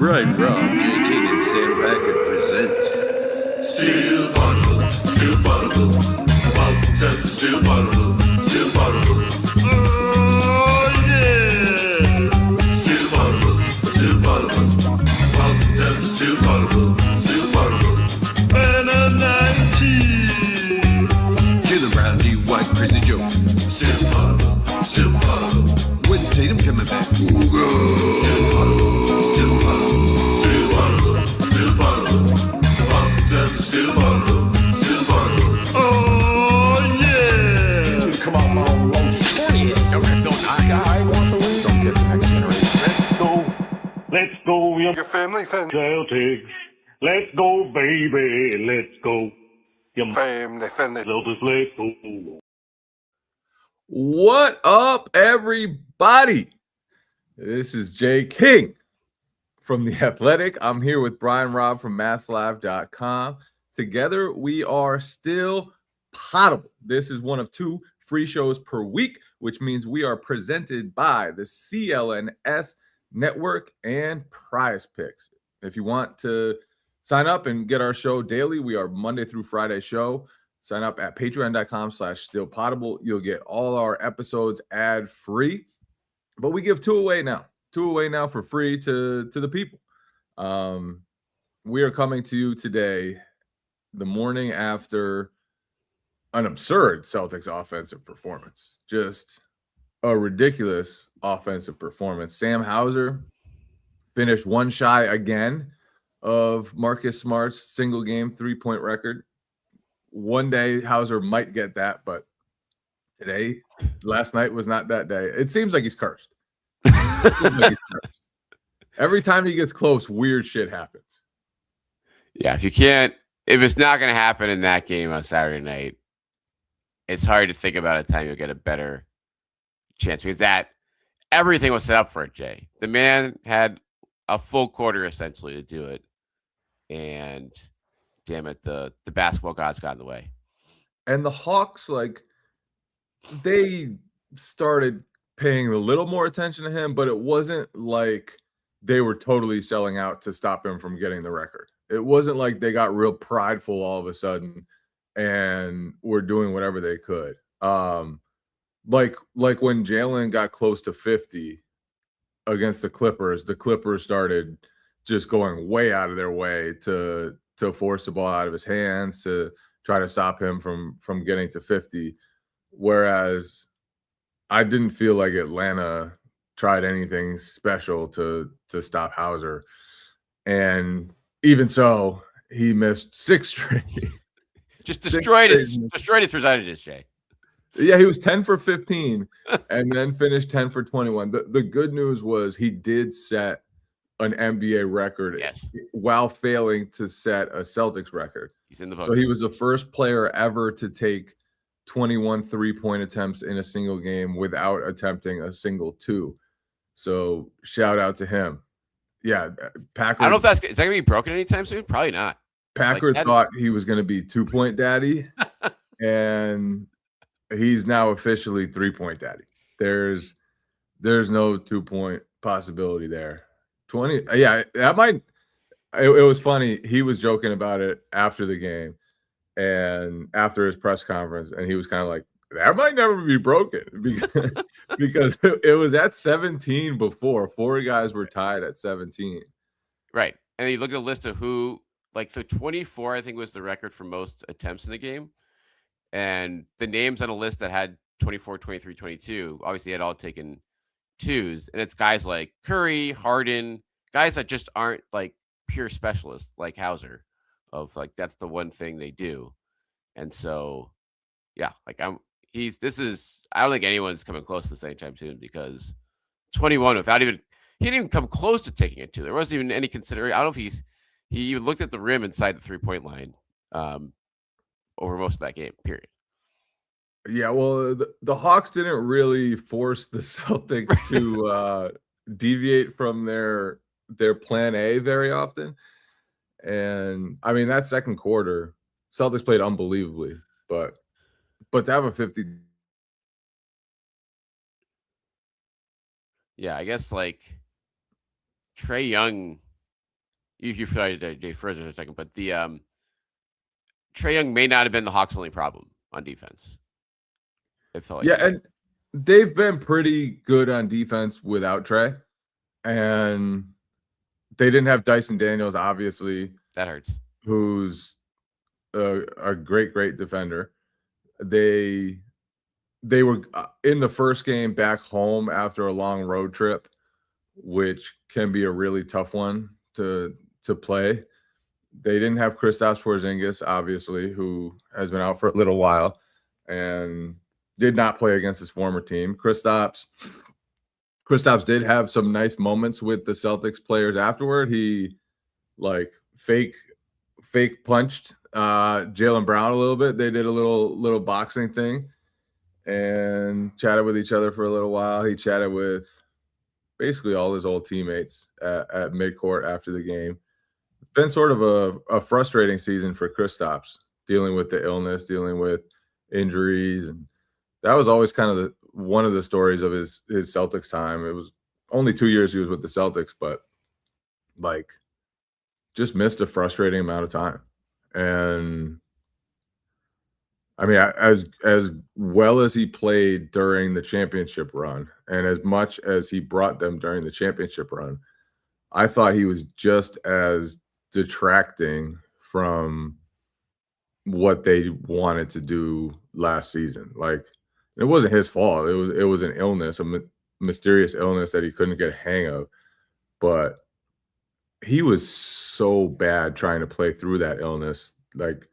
Brian, Robb, Jay King, and Sam Packard present Steel Bottle, Steel Bottle, Boston Celtics, Steel Bottle, Steel Bottle. Oh yeah! Steel Bottle, Steel Bottle, Boston Celtics, Steel Bottle, Steel Bottle. And a 19. Jalen Brown, D. White, Crazy Joe. Steel Bottle, Steel Bottle. With Tatum coming back. Steel Bottle. Oh yeah! Come on, Long 48. Don't guy wants to win. Don't get the next generation. Let's go, your family Celtics. Let's go, baby. Let's go. Your family Celtics. Let's go. What up, everybody? This is Jay King from The Athletic. I'm here with Brian Robb from MassLive.com. Together, we are still potable. This is one of 2 free shows per week, which means we are presented by the CLNS Network and Prize Picks. If you want to sign up and get our show daily, we are Monday through Friday show. Sign up at patreon.com/stillpotable. You'll get all our episodes ad-free. But we give 2 away now. 2 away now for free to the people. We are coming to you today the morning after an absurd Celtics offensive performance. Just a ridiculous offensive performance. Sam Hauser finished one shy again of Marcus Smart's single game 3-point record. One day Hauser might get that, but last night was not that day. It seems like he's cursed. Every time he gets close, weird shit happens. Yeah, if it's not going to happen in that game on Saturday night, it's hard to think about a time you'll get a better chance because everything was set up for it, Jay. The man had a full quarter essentially to do it, and damn it, the basketball gods got in the way. And the Hawks, they started paying a little more attention to him, but it wasn't like they were totally selling out to stop him from getting the record. It wasn't like they got real prideful all of a sudden and were doing whatever they could. Like when Jalen got close to 50 against the Clippers started just going way out of their way to force the ball out of his hands to try to stop him from getting to 50. Whereas I didn't feel like Atlanta tried anything special to stop Hauser. And even so, he missed 6 straight. Just destroyed his percentages, Jay. Yeah, he was 10 for 15 and then finished 10 for 21. The good news was he did set an NBA record while failing to set a Celtics record. He's in the books. So he was the first player ever to take 21 3-point attempts in a single game without attempting a single 2. So shout out to him. Yeah, Packard. I don't know if is that gonna be broken anytime soon? Probably not. Packard thought he was gonna be 2-point daddy, and he's now officially 3-point daddy. There's no 2-point possibility there. 20. Yeah, that might. It was funny. He was joking about it after the game and after his press conference, and he was kind of like, that might never be broken because it was at 17 before. 4 guys were tied at 17. Right. And you look at the list of who, so 24, I think, was the record for most attempts in the game. And the names on a list that had 24, 23, 22, obviously had all taken 2s. And it's guys like Curry, Harden, guys that just aren't pure specialists like Hauser of that's the one thing they do. And so, yeah, I don't think anyone's coming close to the same time soon because 21 he didn't even come close to taking it 2. There wasn't even any consideration. I don't know if he looked at the rim inside the 3-point line over most of that game, period. Yeah, well, the Hawks didn't really force the Celtics to deviate from their plan A very often. And I mean, that second quarter, Celtics played unbelievably, but to have a 50. Yeah, I guess Trae Young You feel Jay for a second, but the Trae Young may not have been the Hawks' only problem on defense. It felt like Yeah, and they've been pretty good on defense without Trae, and they didn't have Dyson Daniels, obviously, that hurts. who's a great defender. They were in the first game back home after a long road trip, which can be a really tough one to play. They didn't have Kristaps Porzingis, obviously, who has been out for a little while and did not play against his former team. Kristaps did have some nice moments with the Celtics players afterward. He like fake punched Jaylen Brown a little bit. They did a little boxing thing and chatted with each other for a little while. He chatted with basically all his old teammates at midcourt after the game. It's been sort of a frustrating season for Kristaps, dealing with the illness, dealing with injuries, and that was always kind of one of the stories of his Celtics time. It was only 2 years he was with the Celtics, but like just missed a frustrating amount of time. And I mean, as well as he played during the championship run, and as much as he brought them during the championship run, I thought he was just as detracting from what they wanted to do last season. Like, it wasn't his fault. It was an illness, a mysterious illness that he couldn't get a hang of. But he was so bad trying to play through that illness. Like,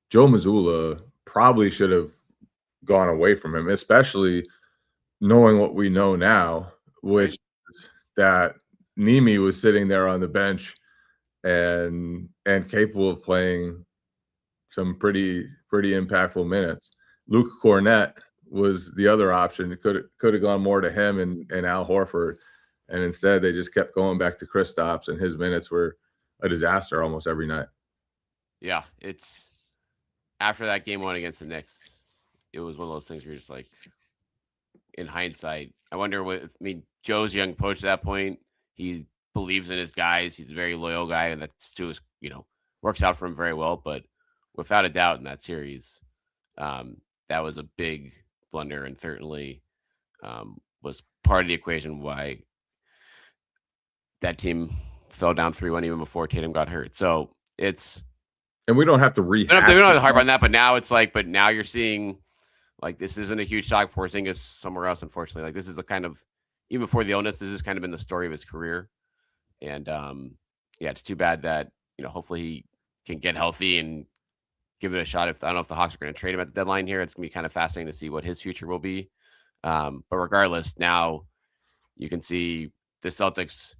Joe Mazzulla probably should have gone away from him, especially knowing what we know now, which is that Nimi was sitting there on the bench and capable of playing some pretty impactful minutes. Luke Cornett was the other option. It could have gone more to him and Al Horford, and instead they just kept going back to Kristaps, and his minutes were a disaster almost every night. Yeah, it's after that game one against the Knicks, it was one of those things where you're just like, in hindsight, I wonder what. I mean, Joe's young coach at that point. He believes in his guys. He's a very loyal guy, and that's too, works out for him very well. But without a doubt, in that series, that was a big blunder, and certainly was part of the equation why that team fell down 3-1 even before Tatum got hurt. So it's, and we don't have to rehash. We don't have to harp on that, but now it's like, but now you're seeing, like, this isn't a huge shock for Porzingis somewhere else, unfortunately. Like, this is the kind of, even before the illness, this has kind of been the story of his career. And yeah, it's too bad that, hopefully he can get healthy and give it a shot. I don't know if the Hawks are going to trade him at the deadline here. It's going to be kind of fascinating to see what his future will be. But regardless, now you can see the Celtics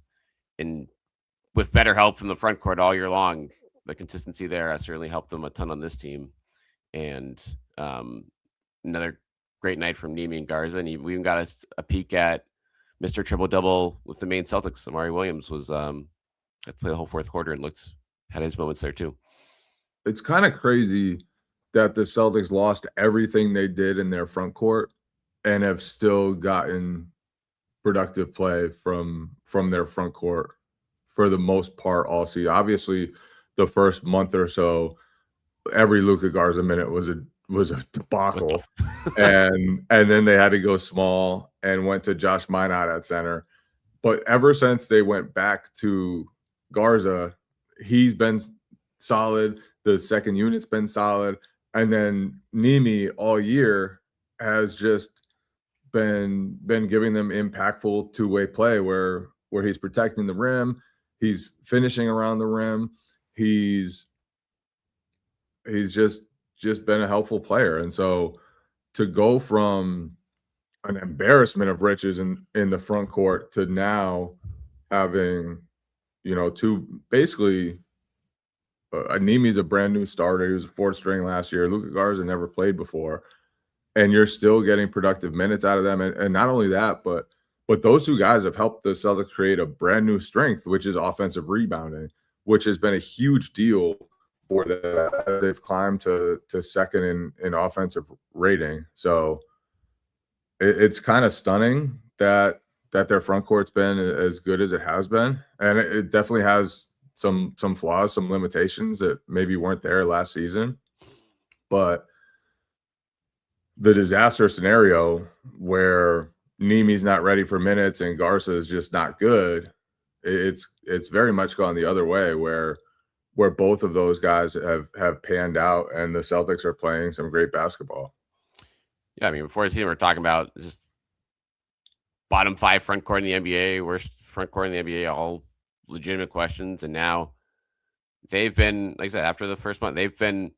with better help from the front court all year long. The consistency there has certainly helped them a ton on this team. And another great night from Nimi and Garza. And we even got a peek at Mr. Triple-Double with the main Celtics. Amari Williams was got to play the whole fourth quarter and had his moments there too. It's kind of crazy that the Celtics lost everything they did in their front court and have still gotten productive play from their front court for the most part all season. Obviously, the first month or so, every Luka Garza minute was a debacle, and then they had to go small and went to Josh Minot at center. But ever since they went back to Garza, he's been solid. The second unit's been solid, and then Nimi all year has just been giving them impactful two-way play where he's protecting the rim, he's finishing around the rim, he's just been a helpful player. And so to go from an embarrassment of riches in the front court to now having, two basically Anemi's a brand new starter. He was a fourth string last year. Luka Garza never played before. And you're still getting productive minutes out of them. And not only that, but those two guys have helped the Celtics create a brand new strength, which is offensive rebounding, which has been a huge deal for them. They've climbed to second in offensive rating. So it's kind of stunning that their front court's been as good as it has been. And it definitely has some flaws, some limitations that maybe weren't there last season. But the disaster scenario where Nemi's not ready for minutes and Garza is just not good, it's very much gone the other way where both of those guys have panned out and the Celtics are playing some great basketball. Yeah, I mean, before the season, we're talking about just bottom 5 front court in the NBA, worst front court in the NBA, all legitimate questions. And now they've been, like I said, after the first month, they've been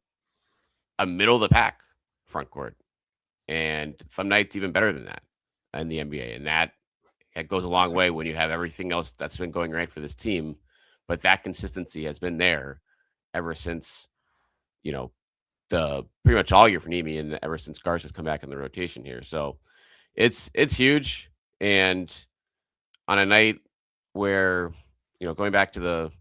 a middle of the pack front court. And some nights even better than that in the NBA. And that goes a long way when you have everything else that's been going right for this team. But that consistency has been there ever since, the pretty much all year for Nemi and ever since Garza's come back in the rotation here. So it's huge. And on a night where, going back to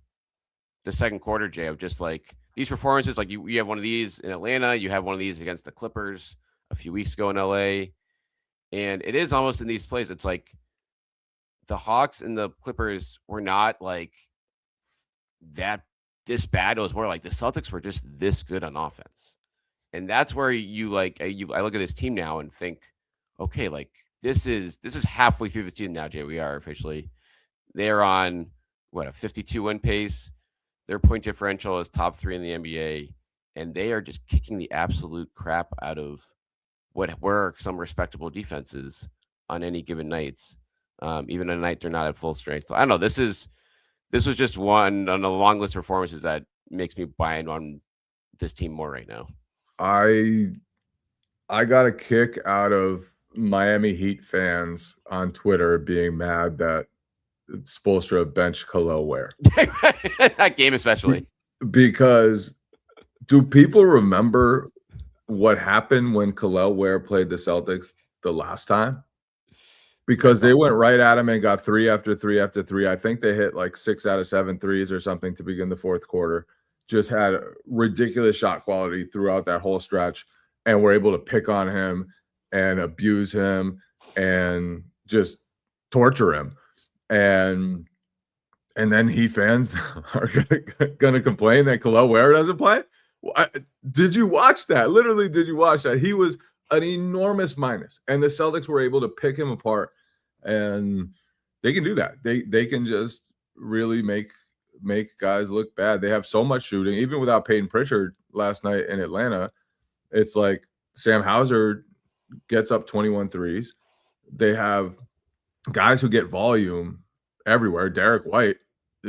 the second quarter, Jay, of just like these performances, like you have one of these in Atlanta, you have one of these against the Clippers a few weeks ago in LA. And it is almost in these plays, it's like the Hawks and the Clippers were not like this bad. It was more like the Celtics were just this good on offense. And that's where I look at this team now and think, okay, like this is halfway through the season now, Jay. We are officially. They're on a 52 win pace. Their point differential is top 3 in the NBA, and they are just kicking the absolute crap out of what were some respectable defenses on any given nights. Even on a night they're not at full strength. So I don't know. This was just one on a long list of performances that makes me buy on this team more right now. I got a kick out of Miami Heat fans on Twitter being mad that Spoelstra benched Khalil Ware. That game especially. Because do people remember what happened when Khalil Ware played the Celtics the last time? Because they went right at him and got 3 after 3 after 3. I think they hit like 6 out of 7 threes or something to begin the fourth quarter. Just had ridiculous shot quality throughout that whole stretch, and were able to pick on him and abuse him and just torture him. And then Heat fans are gonna complain that Khalil Ware doesn't play. Did you watch that? Literally, did you watch that? He was an enormous minus, and the Celtics were able to pick him apart, and they can do that. They can just really make guys look bad. They have so much shooting, even without Peyton Pritchard last night in Atlanta. It's like Sam Hauser gets up 21 threes. They have guys who get volume everywhere. Derek White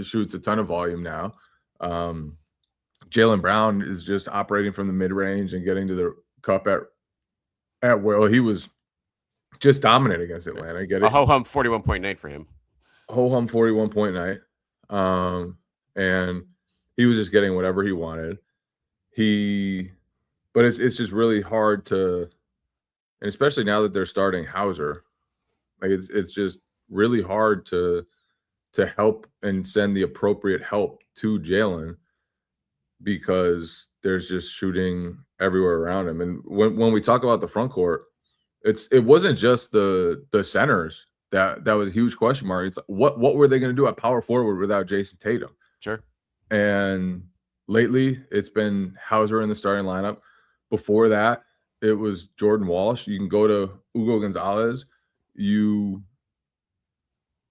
shoots a ton of volume now. Jaylen Brown is just operating from the mid-range and getting to the cup at will. He was just dominant against Atlanta. A ho-hum 41-point night for him. Ho-hum 41-point night. And he was just getting whatever he wanted. But it's just really hard to, and especially now that they're starting Hauser, like it's just really hard to help and send the appropriate help to Jaylen, because there's just shooting everywhere around him. And when we talk about the front court, it wasn't just the centers that was a huge question mark. It's what were they going to do at power forward without Jason Tatum? Sure. And lately it's been Hauser in the starting lineup. Before that, it was Jordan Walsh. You can go to Hugo Gonzalez. You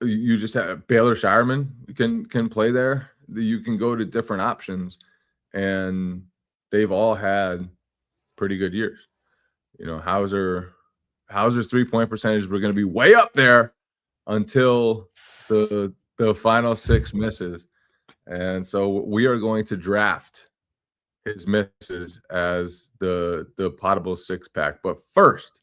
just have Baylor Shireman can play there. You can go to different options, and they've all had pretty good years. Hauser's 3-point percentage were going to be way up there until the final 6 misses. And so we are going to draft his misses as the potable 6-pack. But first,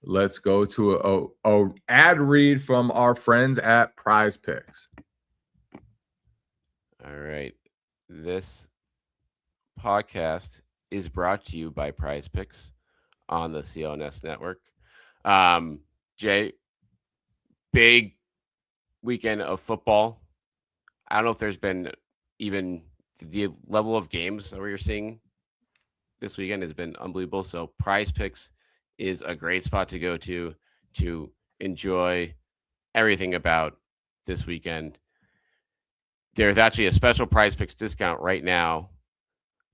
let's go to a ad read from our friends at Prize Picks. All right. This podcast is brought to you by Prize Picks on the CLNS network. Jay, big weekend of football. I don't know if there's been even the level of games that we're seeing this weekend has been unbelievable. So Prize Picks is a great spot to go to enjoy everything about this weekend. there's actually a special Prize Picks discount right now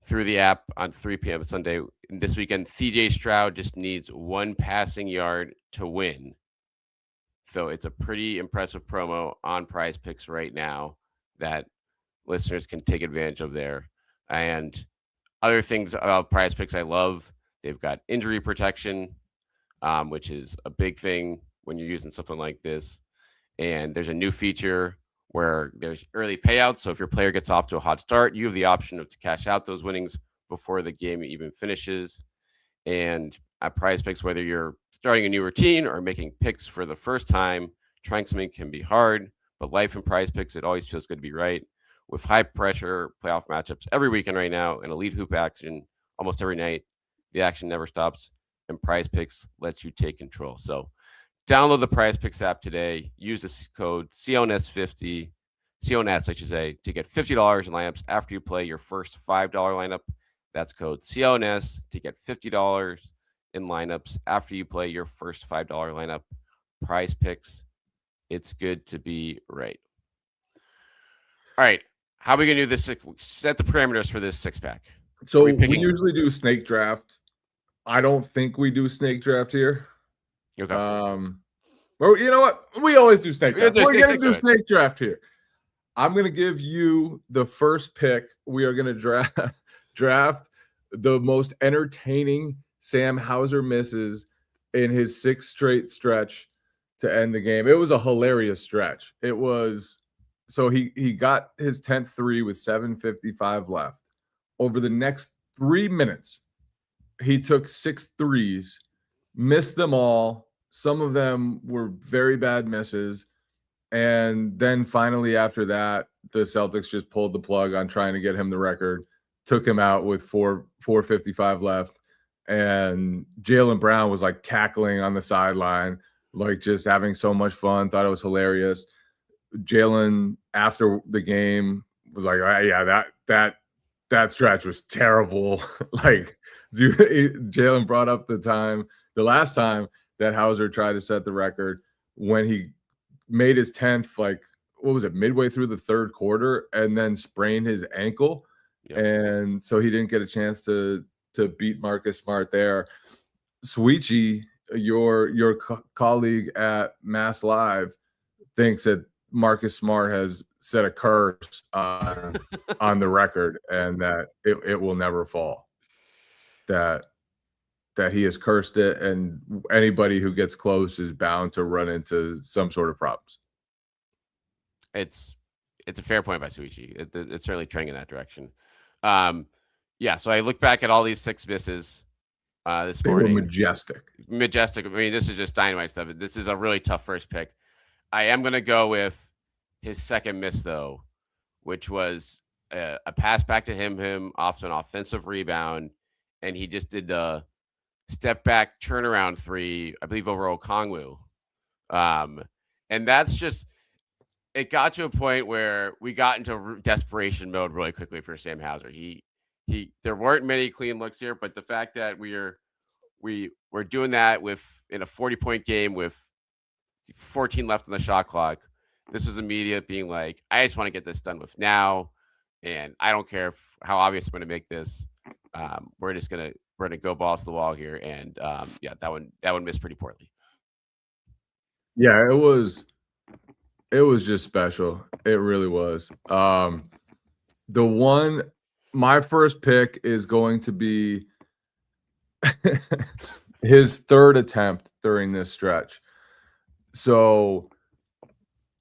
through the app on 3 p.m. Sunday. This weekend, CJ Stroud just needs 1 passing yard to win. So it's a pretty impressive promo on Prize Picks right now that listeners can take advantage of there. And other things about Prize Picks I love, they've got injury protection, which is a big thing when you're using something like this. And there's a new feature where there's early payouts. So if your player gets off to a hot start, you have the option to cash out those winnings before the game even finishes. And at Prize Picks, whether you're starting a new routine or making picks for the first time, trying something can be hard, but life in Prize Picks, it always feels good to be right. With high pressure playoff matchups every weekend right now and elite hoop action almost every night, the action never stops, and Prize Picks lets you take control. So download the Prize Picks app today. Use this code CONS50, CONS, I should say, to get $50 in lineups after you play your first $5 lineup. That's code CONS to get $50 in lineups after you play your first $5 lineup. Prize Picks. It's good to be right. All right. How are we going to do this? Set the parameters for this 6-pack. So we usually do snake drafts. I don't think we do snake draft here. Okay. Well, you know what? We always do snake draft. We're going to do snake draft here. I'm going to give you the first pick. We are going to draft the most entertaining Sam Hauser misses in his 6th straight stretch to end the game. It was a hilarious stretch. It was so he got his 10th three with 7:55 left. Over the next 3 minutes, he took 6 threes, missed them all. Some of them were very bad misses. And then finally, after that, the Celtics just pulled the plug on trying to get him the record, took him out with 4:55 left. And Jaylen Brown was like cackling on the sideline, like just having so much fun, thought it was hilarious. Jaylen, after the game, was like, oh, yeah, that stretch was terrible. Like, Jaylen brought up the last time that Hauser tried to set the record when he made his 10th, like, what was it, midway through the 3rd quarter, and then sprained his ankle. Yep. And so he didn't get a chance to beat Marcus Smart there. Sweetie, your colleague at Mass Live, thinks that Marcus Smart has set a curse on the record and that it will never fall. That he has cursed it, and anybody who gets close is bound to run into some sort of problems. It's a fair point by Sweetie. It's certainly trending in that direction. Yeah, so I look back at all these 6 misses this morning. They were majestic. I mean, this is just dynamite stuff. This is a really tough first pick. I am going to go with his 2nd miss, though, which was a pass back to him off an offensive rebound, and he just did the step back turnaround 3, I believe, over Okongwu. And that's just, it got to a point where we got into desperation mode really quickly for Sam Hauser. There weren't many clean looks here, but the fact that we're doing that in a 40-point game with 14 left on the shot clock, this was immediate being like, I just want to get this done with now, and I don't care how obvious I'm going to make this. We're gonna go balls to the wall here, and yeah, that one missed pretty poorly. Yeah, it was just special. It really was. My first pick is going to be his 3rd attempt during this stretch. So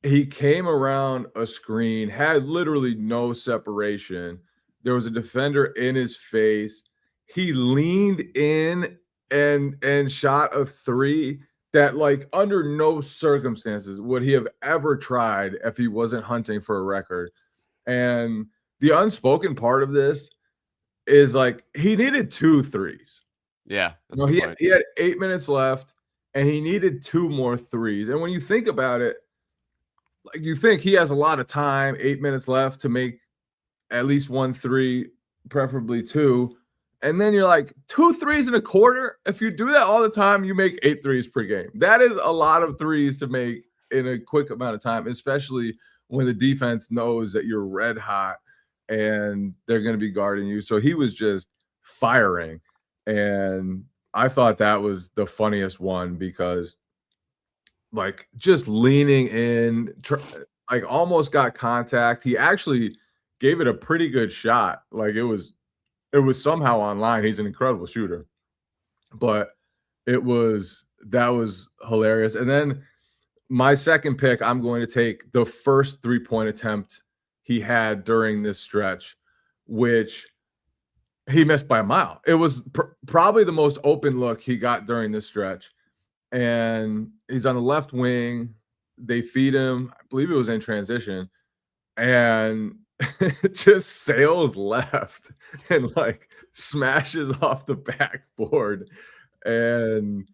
he came around a screen, had literally no separation. There was a defender in his face. He leaned in and shot a 3 that, like, under no circumstances would he have ever tried if he wasn't hunting for a record. And the unspoken part of this is, like, he needed 2 threes. Yeah. He had 8 minutes left, and he needed 2 more threes. And when you think about it, like, you think he has a lot of time, 8 minutes left to make at least 1 3, preferably 2. And then you're like, 2 threes in a quarter? If you do that all the time, you make 8 threes per game. That is a lot of threes to make in a quick amount of time, especially when the defense knows that you're red hot and they're going to be guarding you. So he was just firing. And I thought that was the funniest one because like just leaning in, like almost got contact. He actually gave it a pretty good shot. Like it was somehow online. He's an incredible shooter, but that was hilarious. And then my second pick, I'm going to take the first 3-point attempt he had during this stretch, which he missed by a mile. It was probably the most open look he got during this stretch. And he's on the left wing. They feed him. I believe it was in transition. And just sails left and like smashes off the backboard. And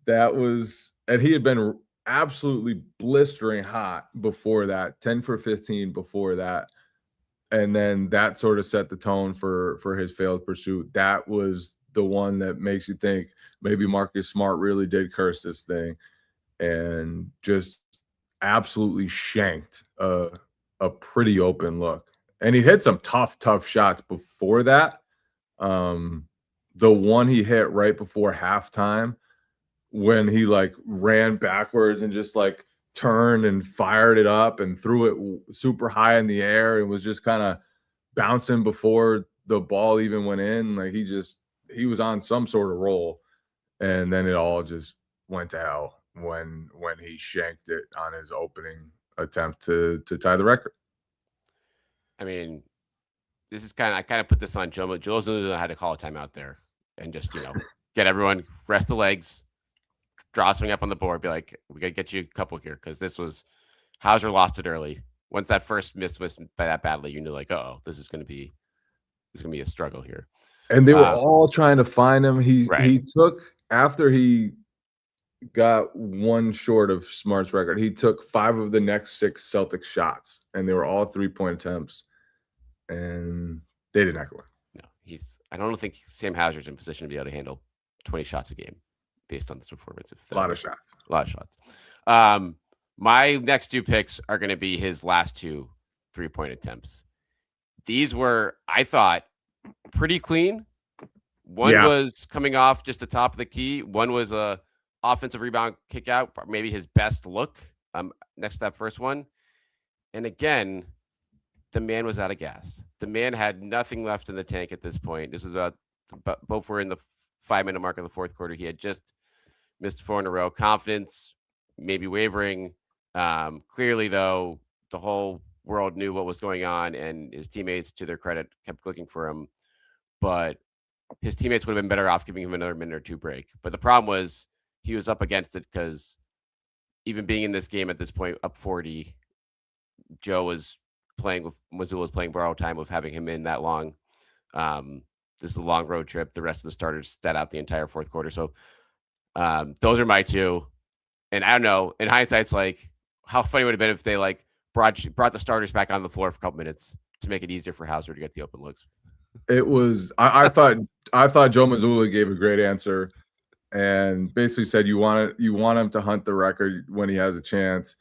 he had been absolutely blistering hot before that, 10 for 15 before that. And then that sort of set the tone for his failed pursuit. That was the one that makes you think maybe Marcus Smart really did curse this thing and just absolutely shanked a pretty open look. And he hit some tough shots before that. The one he hit right before halftime when he like ran backwards and just like turned and fired it up and threw it super high in the air and was just kind of bouncing before the ball even went in. Like he was on some sort of roll, and then it all just went to hell when he shanked it on his opening attempt to tie the record. I mean, this is I kind of put this on Joe. Joe Zuna had to call a timeout there and just, get everyone, rest the legs, draw something up on the board, be like, we got to get you a couple here because this was Hauser lost it early. Once that first miss was by that badly, you knew like, oh, this is going to be a struggle here. And they were all trying to find him. He took, after he got one short of Smart's record, he took 5 of the next 6 Celtics shots, and they were all 3-point attempts, and they did not go in. No, I don't think Sam Hauser's in position to be able to handle 20 shots a game based on this performance. A lot of shots. My next 2 picks are going to be his last 2 3-point attempts. These were, I thought, pretty clean. One was coming off just the top of the key. One was a offensive rebound kick out, maybe his best look next to that first one. And again, the man was out of gas. The man had nothing left in the tank at this point. This was about both were in the 5-minute mark of the fourth quarter. He had just missed 4 in a row. Confidence maybe wavering. Clearly, though, the whole world knew what was going on, and his teammates, to their credit, kept looking for him. But his teammates would have been better off giving him another minute or 2 break. But the problem was he was up against it because even being in this game at this point, up 40, Joe was playing with Missoula was playing borrowed time with having him in that long. This is a long road trip. The rest of the starters sat out the entire fourth quarter. So those are my 2. And I don't know, in hindsight, it's like, how funny would it have been if they like brought the starters back on the floor for a couple minutes to make it easier for Hauser to get the open looks. It was, I thought Joe Mazzulla gave a great answer and basically said you want him to hunt the record when he has a chance.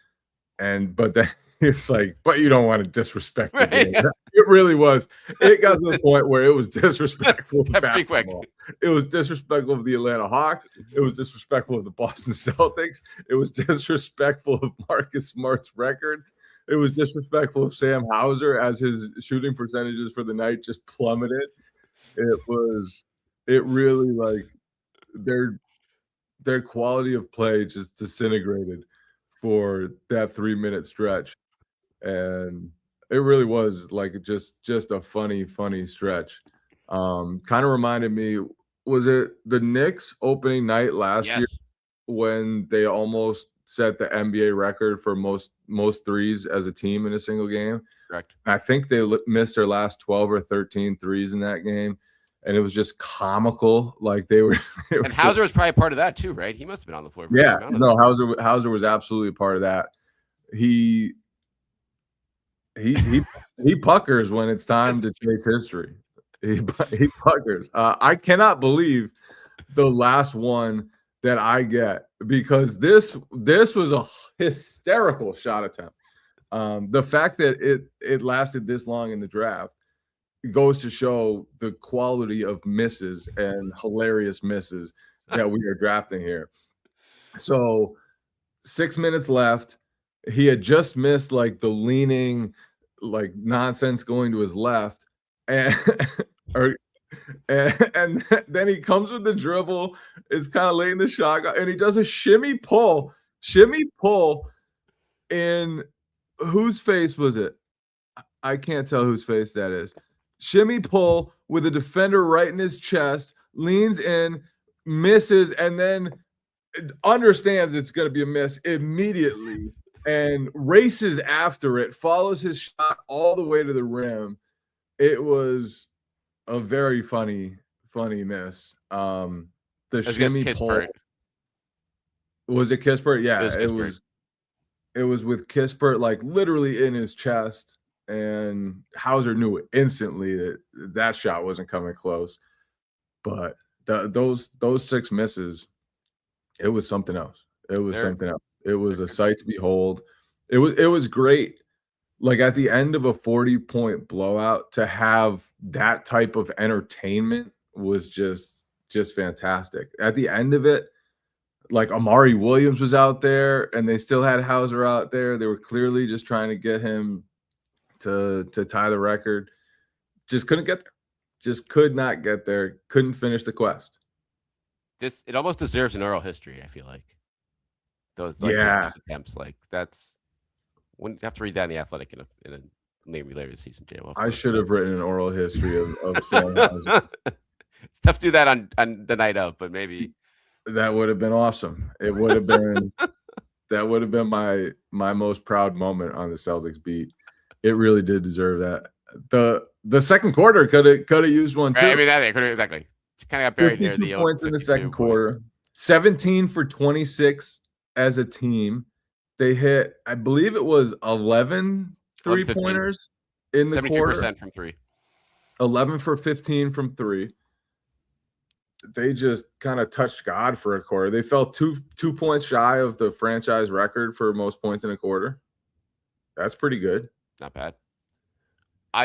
But then it's like, but you don't want to disrespect the game. It really was. It got to the point where it was disrespectful of basketball. It was disrespectful of the Atlanta Hawks. It was disrespectful of the Boston Celtics. It was disrespectful of Marcus Smart's record. It was disrespectful of Sam Hauser as his shooting percentages for the night just plummeted. It really like their quality of play just disintegrated for that 3-minute stretch. And it really was like just a funny stretch. Kind of reminded me, was it the Knicks opening night last year when they almost set the NBA record for most threes as a team in a single game? Correct. I think they missed their last 12 or 13 threes in that game, and it was just comical. Like they were. And Hauser was probably part of that too, right? He must have been on the floor. Hauser was absolutely part of that. He puckers when it's time to chase history. He puckers. I cannot believe the last one that I get, because this was a hysterical shot attempt. The fact that it lasted this long in the draft goes to show the quality of misses and hilarious misses that we are drafting here. So 6 minutes left. He had just missed like the leaning, like nonsense going to his left, and or and then he comes with the dribble. It's kind of laying the shot, and he does a shimmy pull. In whose face was it? I can't tell whose face that is. Shimmy pull with a defender right in his chest, leans in, misses, and then understands it's going to be a miss immediately and races after it, follows his shot all the way to the rim. It was a very funny miss. The shimmy pull. Was it Kispert? Yeah, it was with Kispert like literally in his chest, and Hauser knew it instantly that shot wasn't coming close. But those 6 misses, it was something else. It was something else. It was a sight to behold. It was great. Like at the end of a 40-point blowout, to have that type of entertainment was just fantastic. At the end of it, like Amari Williams was out there and they still had Hauser out there. They were clearly just trying to get him to tie the record. Just couldn't get there. Just could not get there. Couldn't finish the quest. It almost deserves an oral history, I feel like. Those attempts, like that's when you have to read that in the Athletic in a maybe later this season, Jay. I should have written an oral history of Sam Hauser. It's tough to do that on the night of, but maybe that would have been awesome. It would have been that would have been my most proud moment on the Celtics beat. It really did deserve that. The second quarter could have used one too. Right, I mean that could have exactly. It's kind of got buried 52 there. Points in the second quarter. 17 for 26 as a team. They hit, I believe it was 11 3-pointers in the quarter. 73% from 3. 11 for 15 from 3. They just kind of touched God for a quarter. They fell 2 points shy of the franchise record for most points in a quarter. That's pretty good. Not bad.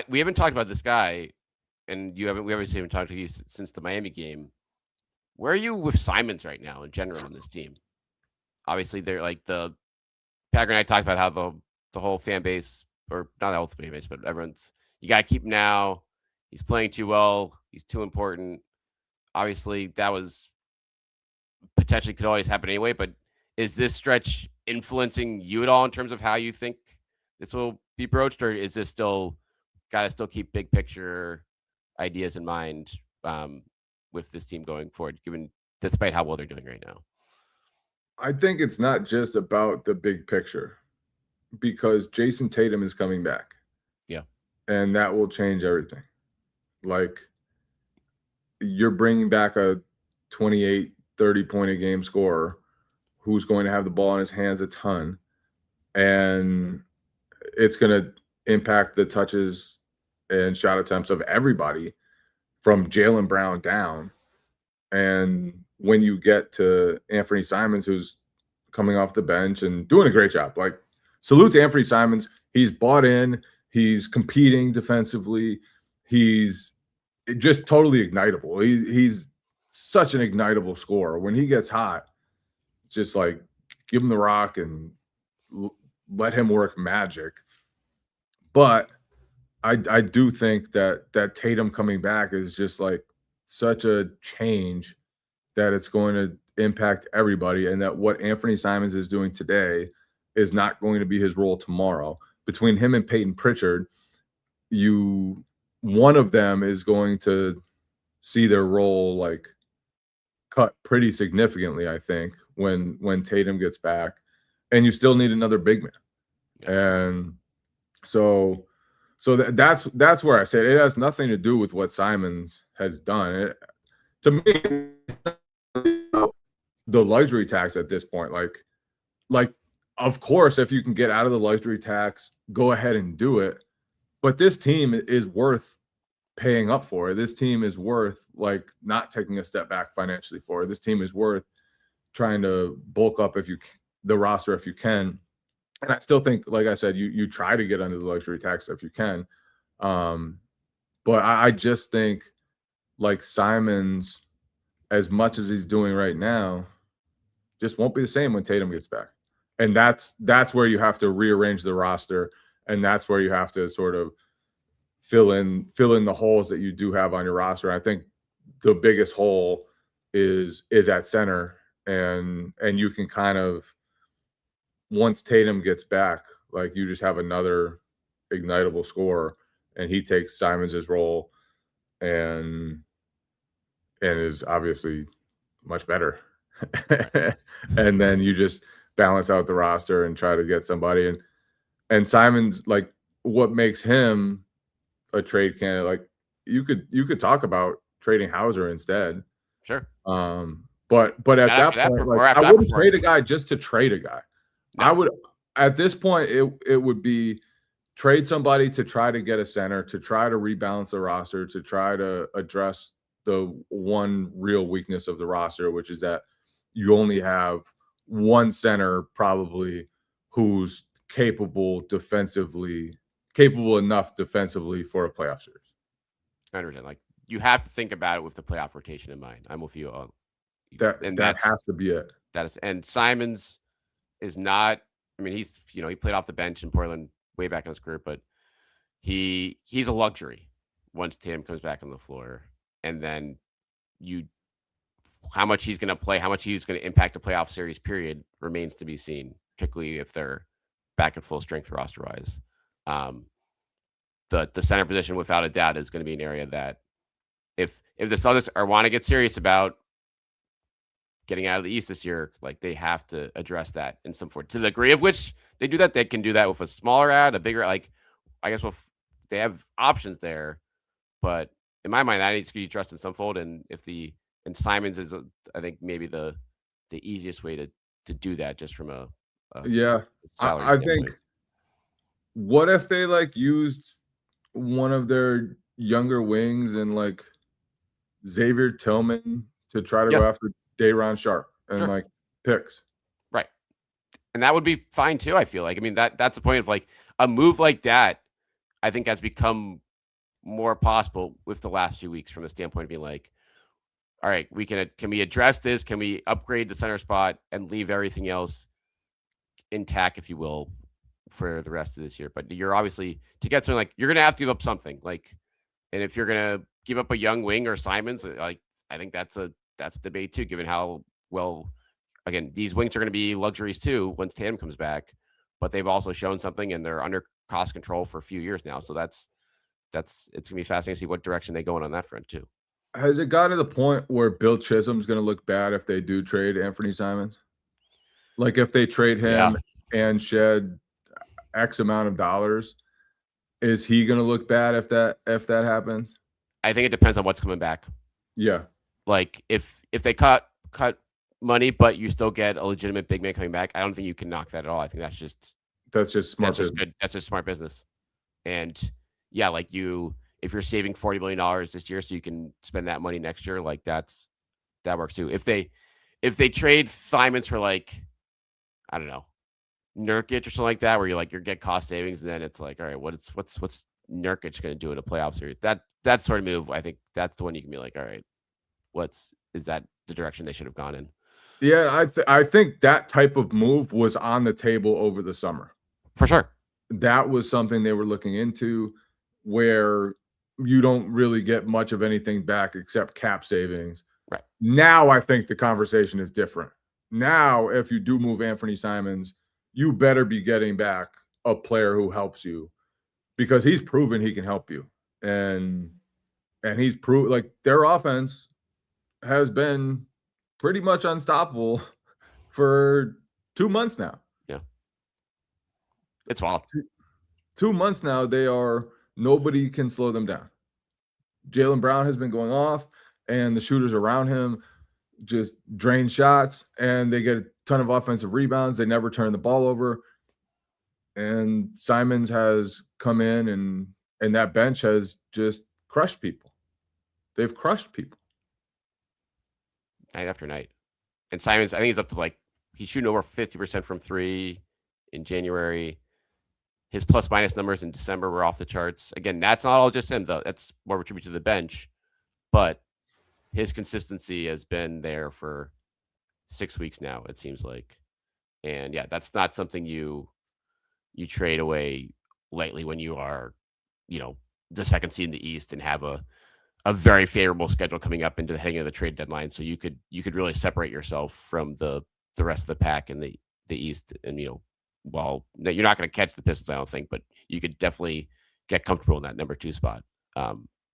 We haven't talked about this guy, and we haven't even talked to you since the Miami game. Where are you with Simons right now in general on this team? Obviously, they're like the Packer and I talked about how the whole fan base, or not the whole fan base, but you got to keep him now. He's playing too well. He's too important. Obviously, that was potentially could always happen anyway, but is this stretch influencing you at all in terms of how you think this will be broached, or is this still got to still keep big picture ideas in mind with this team going forward, despite how well they're doing right now? I think it's not just about the big picture, because Jason Tatum is coming back. Yeah. And that will change everything. Like, you're bringing back a 28, 30-point a game scorer who's going to have the ball in his hands a ton, and it's going to impact the touches and shot attempts of everybody from Jaylen Brown down. And when you get to Anthony Simons, who's coming off the bench and doing a great job, like, salute to Anthony Simons. He's bought in. He's competing defensively. He's just totally ignitable. He's such an ignitable scorer. When he gets hot, just like give him the rock and let him work magic. But I do think that Tatum coming back is just like such a change that it's going to impact everybody, and that what Anthony Simons is doing today is not going to be his role tomorrow. Between him and Peyton Pritchard, one of them is going to see their role like cut pretty significantly, I think, when Tatum gets back, and you still need another big man. And so that's where I say it has nothing to do with what Simons has done. To me, the luxury tax at this point, like of course, if you can get out of the luxury tax, go ahead and do it. But this team is worth paying up for. This team is worth like not taking a step back financially for. This team is worth trying to bulk up the roster if you can. And I still think, like I said, you try to get under the luxury tax if you can. But I just think like Simons, as much as he's doing right now, just won't be the same when Tatum gets back. And that's where you have to rearrange the roster, and that's where you have to sort of fill in the holes that you do have on your roster. I think the biggest hole is at center, and you can kind of, once Tatum gets back, like you just have another ignitable scorer, and he takes Simons' role and is obviously much better. And then you just balance out the roster and try to get somebody. And Simons, like, what makes him a trade candidate, like you could talk about trading Hauser instead. Sure. But at that point, like, I wouldn't trade a guy just to trade a guy. No. I would, at this point, it would be trade somebody to try to get a center, to try to rebalance the roster, to try to address the one real weakness of the roster, which is that you only have one center probably who's capable enough defensively for a playoff series. I understand. Like, you have to think about it with the playoff rotation in mind. I'm with you. That has to be it. That is, and Simons is not. I mean, he's he played off the bench in Portland way back in his career, but he's a luxury once Tatum comes back on the floor, and then how much he's going to play, how much he's going to impact the playoff series period remains to be seen, particularly if they're back at full strength roster wise. The center position, without a doubt, is going to be an area that if the Celtics want to get serious about getting out of the East this year, like, they have to address that in some form. To the degree of which they do that, they can do that with a smaller ad, a bigger, like, I guess they have options there. But in my mind, that needs to be addressed in some fold. And Simons is, I think, maybe the easiest way to do that, just from a I think, what if they like used one of their younger wings and like Xavier Tillman to try to go after Day'Ron Sharpe and like picks. Right. And that would be fine too, I feel like. I mean, that's the point of, like, a move like that, I think, has become more possible with the last few weeks, from the standpoint of being like, all right, can we address this? Can we upgrade the center spot and leave everything else intact, if you will, for the rest of this year? But you're obviously, to get something, like, you're going to have to give up something, like, and if you're going to give up a young wing or Simons, like, I think that's a debate too, given how well, again, these wings are going to be luxuries too once Tatum comes back, but they've also shown something, and they're under cost control for a few years now. So it's going to be fascinating to see what direction they go in on that front too. Has it got to the point where Bill Chisholm's going to look bad if they do trade Anthony Simons? Like, if they trade him and shed X amount of dollars, is he going to look bad if that happens? I think it depends on what's coming back. Yeah. Like, if they cut money, but you still get a legitimate big man coming back, I don't think you can knock that at all. I think that's just smart. That's just smart business. And yeah, like, if you're saving $40 million this year so you can spend that money next year, like, that works too. If they trade Simons for, like, I don't know, Nurkic or something like that, where you get cost savings, and then it's like, all right, what's Nurkic going to do in a playoff series? That sort of move, I think that's the one you can be like, all right, is that the direction they should have gone in? Yeah, I think that type of move was on the table over the summer. For sure. That was something they were looking into, where you don't really get much of anything back except cap savings. Right. Now I think the conversation is different. Now, if you do move Anthony Simons, you better be getting back a player who helps you, because he's proven he can help you. And he's proved, like, their offense has been pretty much unstoppable for 2 months now. Yeah. It's wild. 2 months now, nobody can slow them down. Jaylen Brown has been going off, and the shooters around him just drain shots, and they get a ton of offensive rebounds. They never turn the ball over. And Simons has come in, and that bench has just crushed people. They've crushed people night after night. And Simons, I think he's up to, like, he's shooting over 50% from three in January. His plus minus numbers in December were off the charts. Again, that's not all just him, though. That's more of a tribute to the bench. But his consistency has been there for 6 weeks now, it seems like. And yeah, that's not something you trade away lightly when you are, the second seed in the East and have a very favorable schedule coming up into the heading of the trade deadline. So you could really separate yourself from the rest of the pack in the East. And while you're not going to catch the Pistons, I don't think, but you could definitely get comfortable in that number 2 spot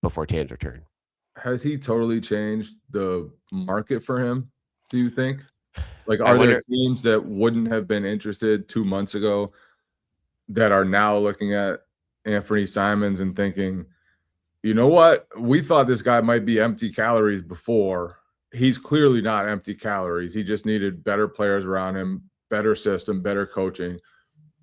before Tatum's return. Has he totally changed the market for him, do you think? Like, are there teams that wouldn't have been interested 2 months ago that are now looking at Anthony Simons and thinking, you know what? We thought this guy might be empty calories before. He's clearly not empty calories. He just needed better players around him, better system, better coaching.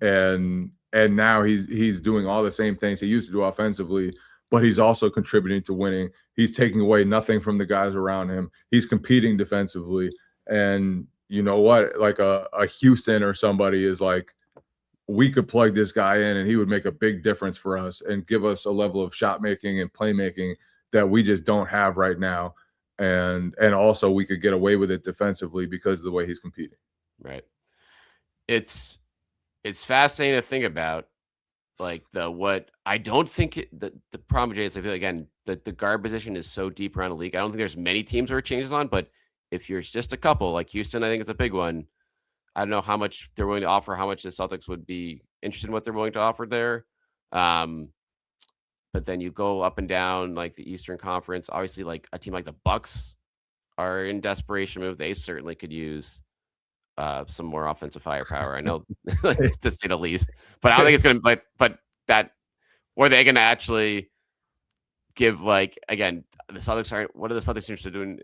And now he's doing all the same things he used to do offensively, but he's also contributing to winning. He's taking away nothing from the guys around him. He's competing defensively. And you know what? Like a Houston or somebody is like, we could plug this guy in and he would make a big difference for us and give us a level of shot making and playmaking that we just don't have right now. And also we could get away with it defensively because of the way he's competing. Right. It's fascinating to think about, like what I don't think the problem with Jay is I feel like, again, the guard position is so deep around the league. I don't think there's many teams where it changes on, but if you're just a couple, like Houston, I think it's a big one. I don't know how much they're willing to offer, how much the Celtics would be interested in what they're willing to offer there. But then you go up and down like the Eastern Conference. Obviously, like a team like the Bucks are in desperation move. They certainly could use some more offensive firepower. I know, to say the least. But I don't think it's going to. But that, or are they going to actually give, like, again, the Celtics aren't. What are the Celtics interested in doing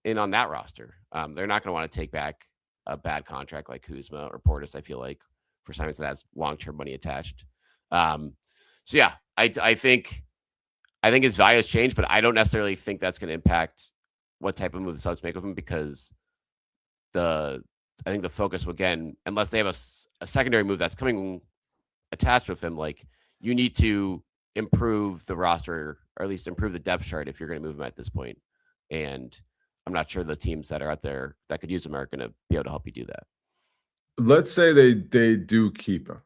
in on that roster? They're not going to want to take back a bad contract like Kuzma or Portis, I feel like, for Simons that has long-term money attached. So yeah, I think his value has changed, but I don't necessarily think that's going to impact what type of move the Celtics make of him, because I think the focus, again, unless they have a secondary move that's coming attached with him, like, you need to improve the roster, or at least improve the depth chart if you're going to move him at this point. And I'm not sure the teams that are out there that could use him are going to be able to help you do that. Let's say they do keep him.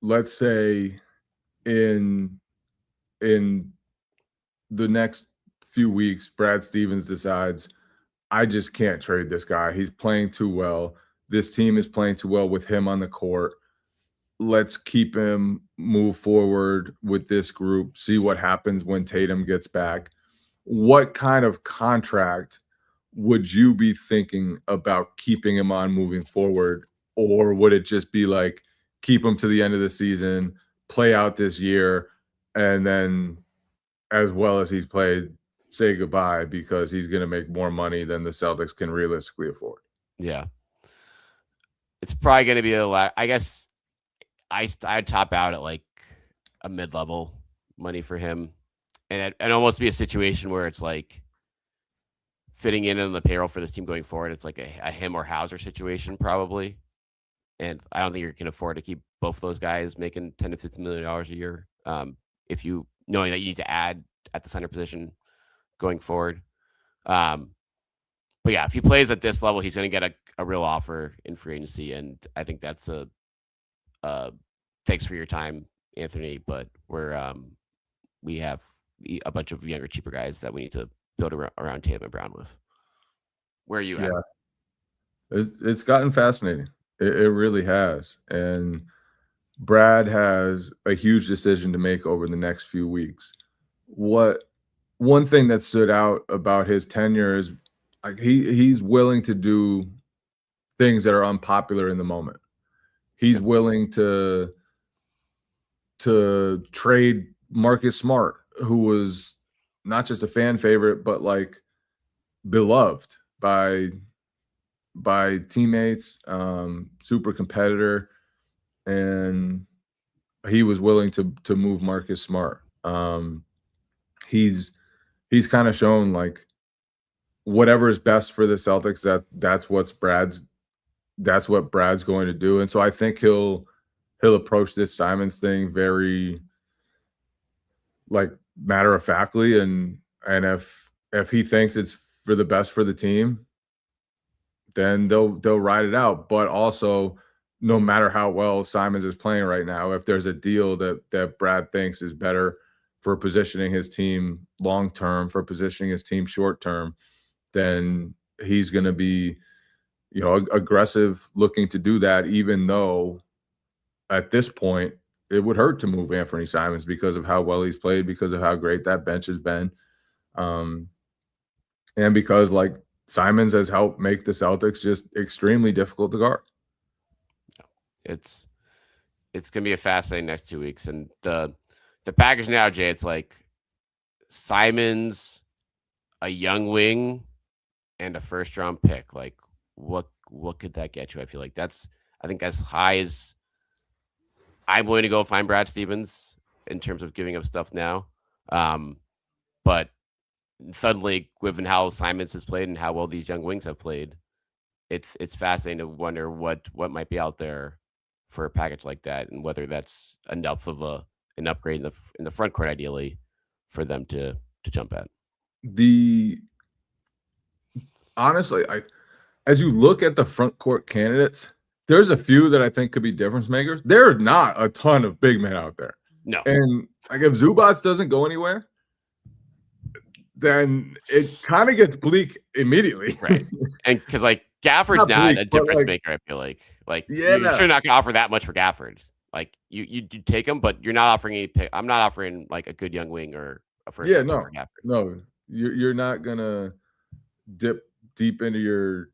Let's say in the next few weeks, Brad Stevens decides, I just can't trade this guy. He's playing too well. This team is playing too well with him on the court. Let's keep him, move forward with this group, see what happens when Tatum gets back. What kind of contract would you be thinking about keeping him on moving forward? Or would it just be like, keep him to the end of the season, play out this year, and then, as well as he's played, say goodbye, because he's going to make more money than the Celtics can realistically afford? Yeah. It's probably going to be I guess I'd top out at like a mid-level money for him. And it'd almost be a situation where it's like fitting in on the payroll for this team going forward. It's like a him or Hauser situation, probably. And I don't think you can afford to keep both of those guys making $10 to $15 million a year. If you knowing that you need to add at the center position going forward. But yeah, if he plays at this level, he's going to get a real offer in free agency. And I think that's thanks for your time, Anthony. But we have a bunch of younger, cheaper guys that we need to build around Tatum and Brown with. Where are you at? It's gotten fascinating. It really has. And Brad has a huge decision to make over the next few weeks. One thing that stood out about his tenure is, like, he's willing to do things that are unpopular in the moment. He's willing to trade Marcus Smart, who was not just a fan favorite, but like beloved by teammates, super competitor, and he was willing to move Marcus Smart. He's kind of shown, like, whatever is best for the Celtics, that's what Brad's going to do. And so I think he'll he'll approach this Simons thing very like matter of factly, and if he thinks it's for the best for the team, then they'll ride it out. But also, no matter how well Simons is playing right now, if there's a deal that Brad thinks is better for positioning his team long term, for positioning his team short term, then he's going to be, aggressive looking to do that, even though at this point it would hurt to move Anthony Simons because of how well he's played, because of how great that bench has been. And because like Simons has helped make the Celtics just extremely difficult to guard. It's gonna be a fascinating next 2 weeks. And the package now, Jay, it's like Simons, a young wing, and a first round pick. Like what could that get you? I feel like I think as high as I'm going to go find Brad Stevens in terms of giving up stuff now. But suddenly, given how Simons has played and how well these young wings have played, it's fascinating to wonder what might be out there for a package like that, and whether that's enough of an upgrade in the front court, ideally, for them to jump at. Honestly, as you look at the front court candidates, there's a few that I think could be difference makers. There are not a ton of big men out there. No. And like if Zubats doesn't go anywhere, then it kind of gets bleak immediately. Right. And because like Gafford's not a difference maker, I feel like. Like you're sure not gonna offer that much for Gafford. Like you take him, but you're not offering any pick. I'm not offering like a good young wing or a first. Yeah, no, you're not gonna dip deep into your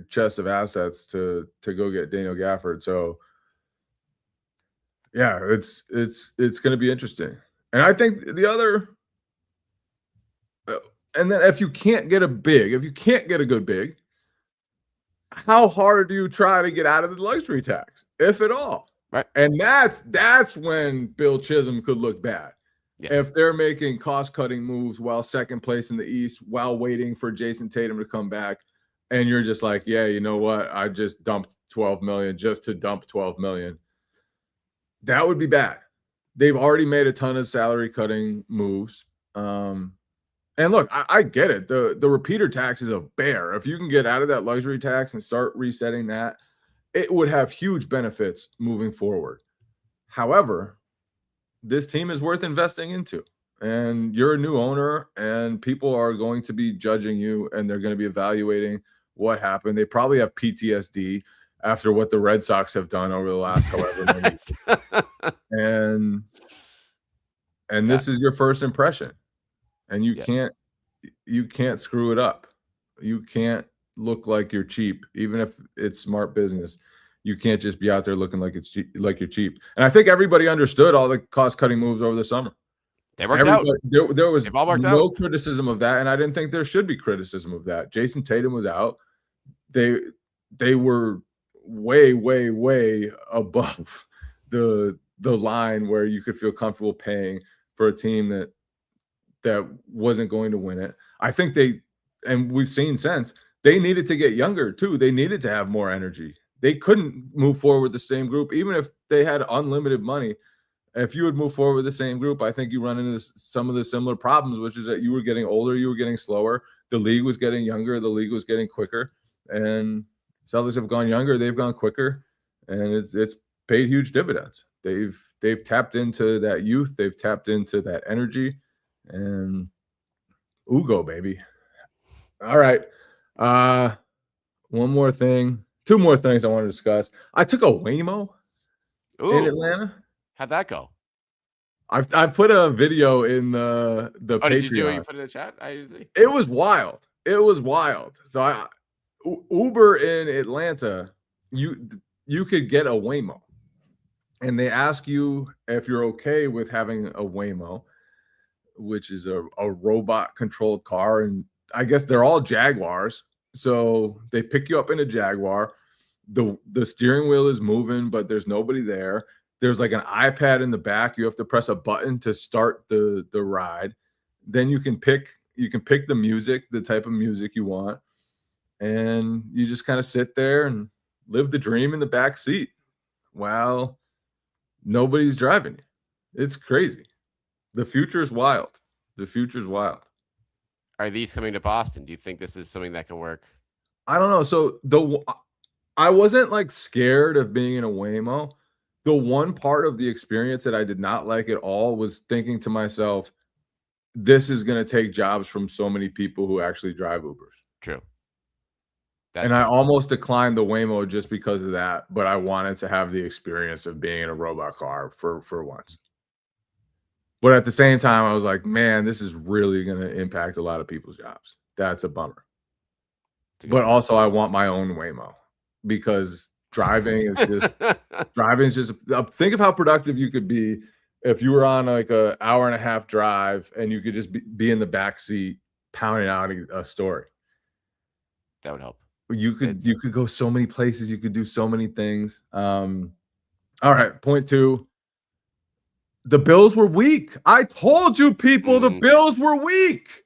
chest of assets to go get Daniel Gafford. So yeah, it's gonna be interesting. And I think the other, and then if you can't get a good big, how hard do you try to get out of the luxury tax, if at all? Right. And that's when Bill Chisholm could look bad. Yeah. If they're making cost-cutting moves while second place in the East, while waiting for Jason Tatum to come back, and you're just like, yeah, you know what? I just dumped $12 million just to dump $12 million. That would be bad. They've already made a ton of salary-cutting moves. And look, I get it. The repeater tax is a bear. If you can get out of that luxury tax and start resetting that, it would have huge benefits moving forward. However, this team is worth investing into. And you're a new owner, and people are going to be judging you, and they're going to be evaluating what happened. They probably have PTSD after what the Red Sox have done over the last however many. And this is your first impression. And you can't screw it up. You can't look like you're cheap, even if it's smart business. You can't just be out there looking like it's cheap, like you're cheap. And I think everybody understood all the cost-cutting moves over the summer. They worked out. There was no criticism of that, and I didn't think there should be criticism of that. Jason Tatum was out. They were way, way, way above the line where you could feel comfortable paying for a team that wasn't going to win it. I think and we've seen since, they needed to get younger too. They needed to have more energy. They couldn't move forward with the same group, even if they had unlimited money. If you would move forward with the same group, I think you run into some of the similar problems, which is that you were getting older, you were getting slower. The league was getting younger, the league was getting quicker. And Celtics have gone younger, they've gone quicker, and it's paid huge dividends. They've tapped into that youth, they've tapped into that energy. And Ugo, baby. All right. One more thing. Two more things I want to discuss. I took a Waymo in Atlanta. How'd that go? I put a video in the Patreon. Did you do it? You put it in the chat? It was wild. It was wild. So Uber in Atlanta, you could get a Waymo. And they ask you if you're okay with having a Waymo, which is a robot-controlled car. And I guess they're all Jaguars. So they pick you up in a Jaguar. The steering wheel is moving, but there's nobody there. There's like an iPad in the back. You have to press a button to start the ride. Then you can pick the music, the type of music you want. And you just kind of sit there and live the dream in the back seat while nobody's driving you. It's crazy. The future is wild. The future is wild. Are these coming to Boston? Do you think this is something that can work? I don't know. So I wasn't like scared of being in a Waymo. The one part of the experience that I did not like at all was thinking to myself, this is going to take jobs from so many people who actually drive Ubers. True. And I almost declined the Waymo just because of that, but I wanted to have the experience of being in a robot car for once. But at the same time, I was like, man, this is really going to impact a lot of people's jobs. That's a bummer. But also, I want my own Waymo because driving is just think of how productive you could be if you were on like an hour and a half drive and you could just be in the back seat pounding out a story. That would help. You could go so many places. You could do so many things. All right, point 2. The Bills were weak. I told you, people, the Bills were weak.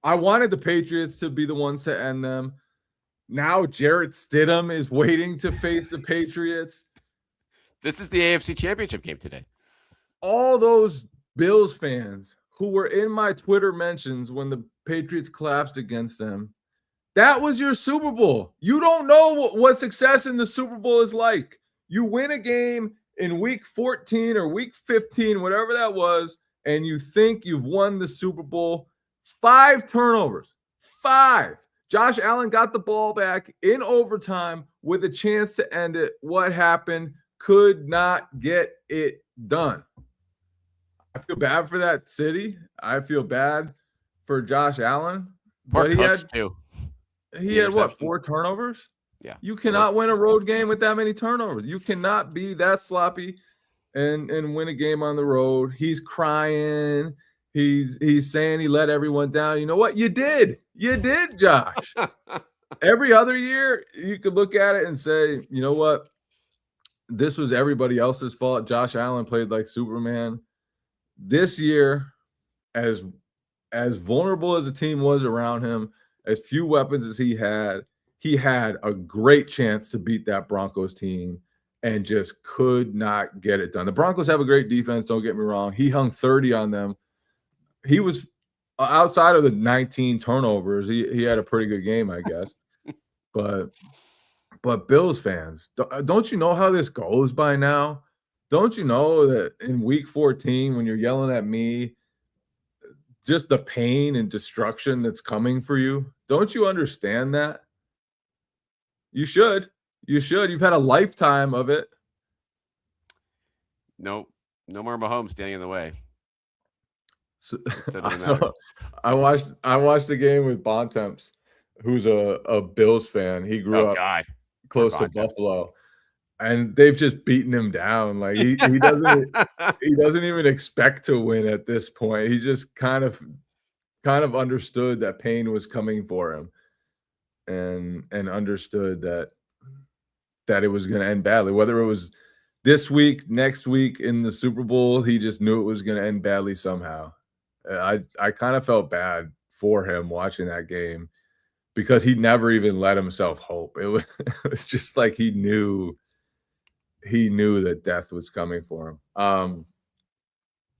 I wanted the Patriots to be the ones to end them. Now Jarrett Stidham is waiting to face the Patriots. This is the AFC Championship game today. All those Bills fans who were in my Twitter mentions when the Patriots collapsed against them, that was your Super Bowl. You don't know what success in the Super Bowl is like. You win a game in week 14 or week 15, whatever that was, and you think you've won the Super Bowl. 5 turnovers. 5. Josh Allen got the ball back in overtime with a chance to end it. What happened? Could not get it done. I feel bad for that city. I feel bad for Josh Allen. But he had what, 4 turnovers? Yeah. You cannot win a road game with that many turnovers. You cannot be that sloppy and win a game on the road. He's crying. He's saying he let everyone down. You know what? You did, Josh. Every other year, you could look at it and say, you know what? This was everybody else's fault. Josh Allen played like Superman. This year, as vulnerable as the team was around him, as few weapons as he had a great chance to beat that Broncos team and just could not get it done. The Broncos have a great defense, don't get me wrong. He hung 30 on them. He was outside of the 19 turnovers. He had a pretty good game, I guess. But Bills fans, don't you know how this goes by now? Don't you know that in week 14, when you're yelling at me, just the pain and destruction that's coming for you? Don't you understand that? You should. You've had a lifetime of it. Nope. No more Mahomes standing in the way. So I watched the game with Bontemps, who's a Bills fan. He grew up close to Buffalo, and they've just beaten him down. Like he doesn't even expect to win at this point. He just kind of understood that pain was coming for him, and understood that it was going to end badly. Whether it was this week, next week in the Super Bowl, he just knew it was going to end badly somehow. I kind of felt bad for him watching that game because he never even let himself hope. It was just like he knew that death was coming for him.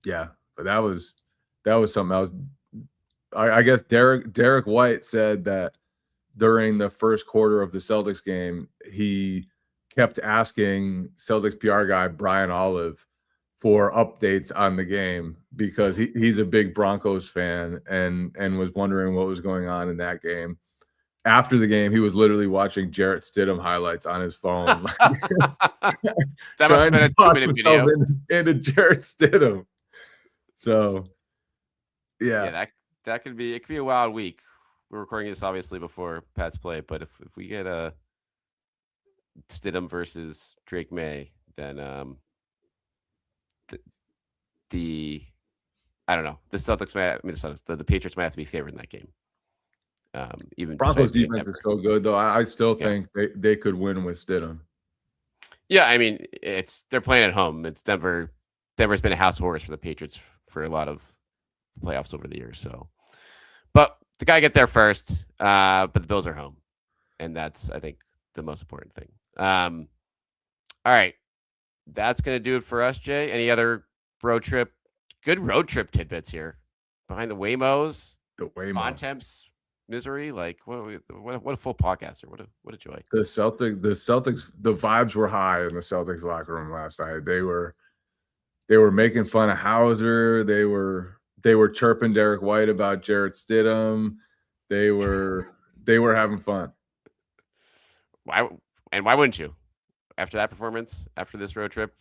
Yeah, but that was something else. I guess Derek White said that during the first quarter of the Celtics game, he kept asking Celtics PR guy Brian Olive for updates on the game because he's a big Broncos fan and was wondering what was going on in that game. After the game, he was literally watching Jarrett Stidham highlights on his phone. That must have been a 2-minute video. Into Jarrett Stidham. So, yeah, that could be a wild week. We're recording this obviously before Pat's play, but if we get a Stidham versus Drake May, then I don't know. The Celtics the Patriots might have to be favored in that game. Even Broncos defense is so good, though. I still think they could win with Stidham. Yeah, I mean, they're playing at home. It's Denver. Denver's been a house horse for the Patriots for a lot of playoffs over the years. So, but the guy get there first. But the Bills are home, and that's, I think, the most important thing. All right, that's going to do it for us, Jay. Any other good road trip tidbits here? Behind the Waymos, The Waymo. Bontemps, misery. Like, what a full podcaster. What a joy. The Celtics, the vibes were high in the Celtics locker room last night. They were making fun of Hauser. They were chirping Derek White about Jarrett Stidham. They were having fun. Why wouldn't you? After that performance, after this road trip,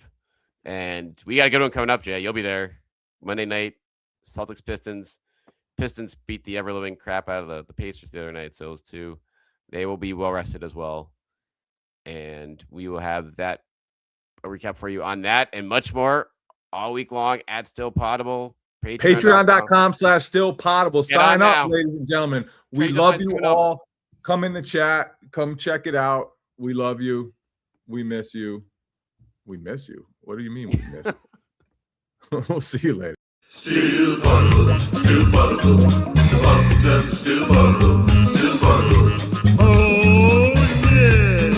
and we got a good one coming up, Jay. You'll be there Monday night. Celtics Pistons. Pistons beat the ever living crap out of the Pacers the other night. So those two, they will be well rested as well, and we will have a recap for you on that and much more all week long at Still Potable. Patreon.com/stillpotable. Sign up, ladies and gentlemen. We love you all. Come in the chat. Come check it out. We love you. We miss you. We miss you. What do you mean we miss you? We'll see you later. Still Potable, Still Potable. The Boston Still Potable, Still Potable. Oh, yeah.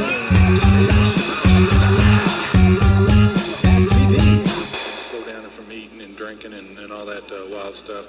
Slow down from eating and drinking and all that wild stuff.